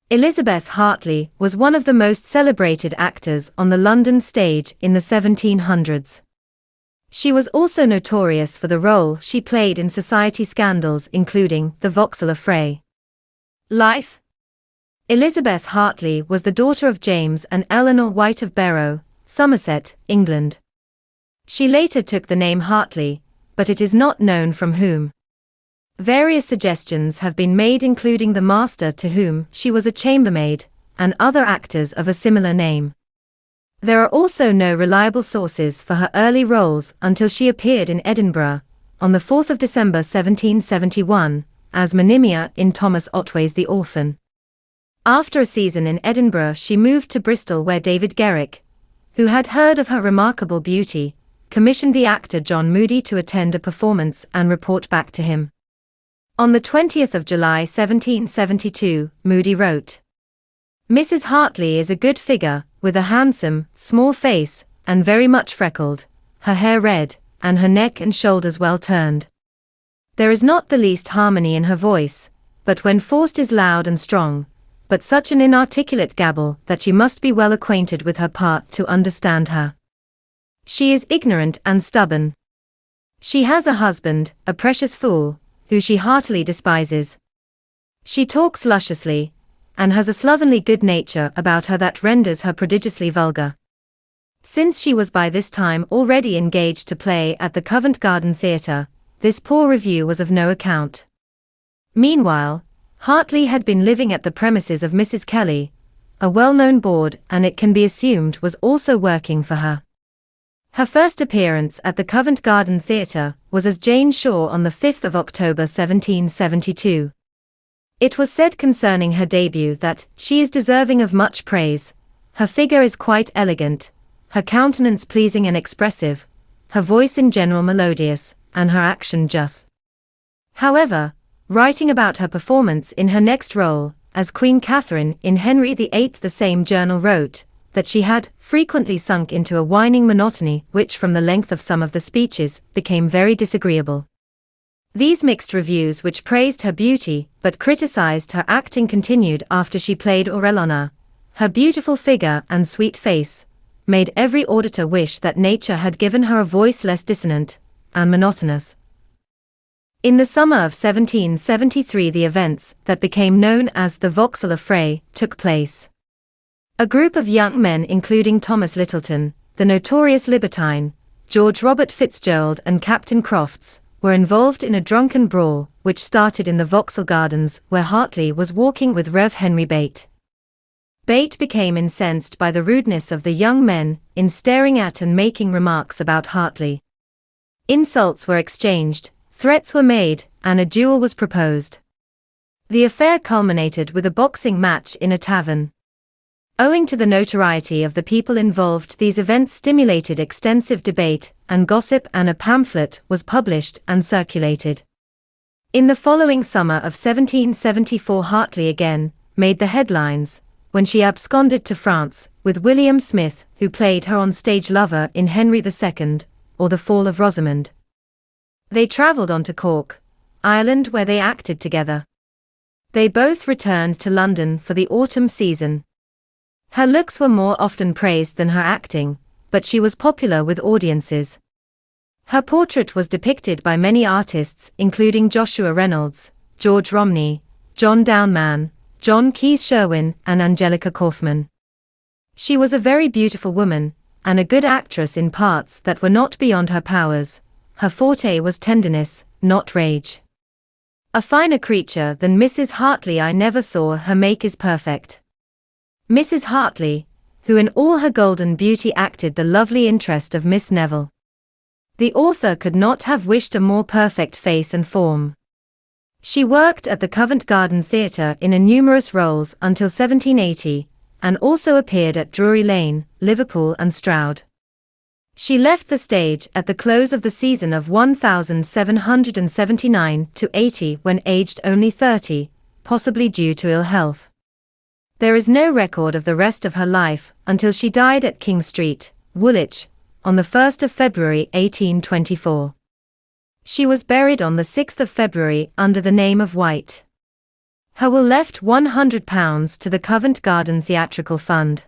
Elizabeth Hartley was one of the most celebrated actors on the London stage in the 1700s. She was also notorious for the role she played in society scandals including the Vauxhall Affray. Life. Elizabeth Hartley was the daughter of James and Eleanor White of Barrow, Somerset, England. She later took the name Hartley, but it is not known from whom. Various suggestions have been made including the master to whom she was a chambermaid, and other actors of a similar name. There are also no reliable sources for her early roles until she appeared in Edinburgh, on the 4th of December 1771, as Monimia in Thomas Otway's The Orphan. After a season in Edinburgh she moved to Bristol where David Garrick, who had heard of her remarkable beauty, commissioned the actor John Moody to attend a performance and report back to him. On the 20th of July 1772, Moody wrote, "Mrs. Hartley is a good figure, with a handsome, small face, and very much freckled, her hair red, and her neck and shoulders well turned. There is not the least harmony in her voice, but when forced is loud and strong, but such an inarticulate gabble that you must be well acquainted with her part to understand her. She is ignorant and stubborn. She has a husband, a precious fool, who she heartily despises. She talks lusciously, and has a slovenly good nature about her that renders her prodigiously vulgar." Since she was by this time already engaged to play at the Covent Garden Theatre, this poor review was of no account. Meanwhile, Hartley had been living at the premises of Mrs. Kelly, a well-known bawd, and it can be assumed was also working for her. Her first appearance at the Covent Garden Theatre was as Jane Shaw on the 5th of October 1772. It was said concerning her debut that she is deserving of much praise. Her figure is quite elegant, her countenance pleasing and expressive, her voice in general melodious, and her action just. However, writing about her performance in her next role, as Queen Catherine in Henry VIII, the same journal wrote that she had frequently sunk into a whining monotony which from the length of some of the speeches became very disagreeable. These mixed reviews which praised her beauty but criticized her acting continued after she played Aurelona. Her beautiful figure and sweet face made every auditor wish that nature had given her a voice less dissonant and monotonous. In the summer of 1773 the events that became known as the Vauxhall Affray took place. A group of young men including Thomas Littleton, the notorious libertine, George Robert Fitzgerald and Captain Crofts, were involved in a drunken brawl which started in the Vauxhall Gardens where Hartley was walking with Rev. Henry Bate. Bate became incensed by the rudeness of the young men in staring at and making remarks about Hartley. Insults were exchanged, threats were made, and a duel was proposed. The affair culminated with a boxing match in a tavern. Owing to the notoriety of the people involved, these events stimulated extensive debate and gossip, and a pamphlet was published and circulated. In the following summer of 1774 Hartley again made the headlines when she absconded to France with William Smith, who played her on-stage lover in Henry II, or The Fall of Rosamond. They travelled on to Cork, Ireland, where they acted together. They both returned to London for the autumn season. Her looks were more often praised than her acting, but she was popular with audiences. Her portrait was depicted by many artists including Joshua Reynolds, George Romney, John Downman, John Keyes Sherwin, and Angelica Kauffman. She was a very beautiful woman, and a good actress in parts that were not beyond her powers. Her forte was tenderness, not rage. A finer creature than Mrs. Hartley I never saw. Her make is perfect. Mrs. Hartley, who in all her golden beauty acted the lovely interest of Miss Neville. The author could not have wished a more perfect face and form. She worked at the Covent Garden Theatre in numerous roles until 1780, and also appeared at Drury Lane, Liverpool and Stroud. She left the stage at the close of the season of 1779–80 when aged only 30, possibly due to ill health. There is no record of the rest of her life until she died at King Street, Woolwich, on the 1st of February 1824. She was buried on the 6th of February under the name of White. Her will left £100 to the Covent Garden Theatrical Fund.